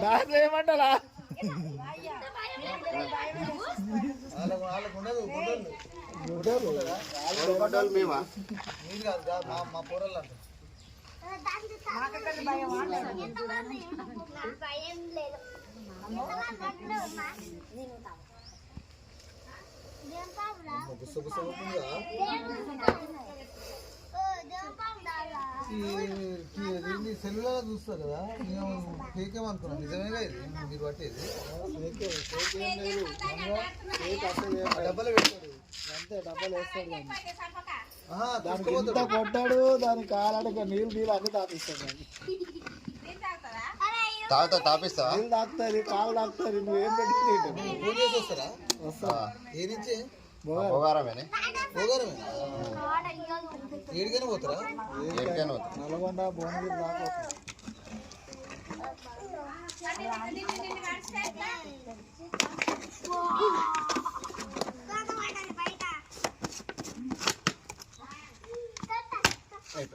దాంట్లో ఏమంటారా మేమా మా పొరలు అంటారు సెల్లులలో చూస్తా కదా నేను కేకేమనుకున్నాను నిజమేగా ఇది మీరు పట్టేది డబ్బలు పెడతాడు అంతే డబ్బలు వేస్తాడు దానికి ఇంత కొట్టాడు దాని కాలాడికి నీళ్ళు అన్ని తాపిస్తాడు తాపిస్తా నీళ్ళు తాకుతుంది కాలు తాకుతుంది నువ్వేం పెట్టి ఫోన్ చేసి వస్తారా వస్తా ఏ నుంచి ఏడికైనా పోతారా నల్గొండ భువనగిరి దాకా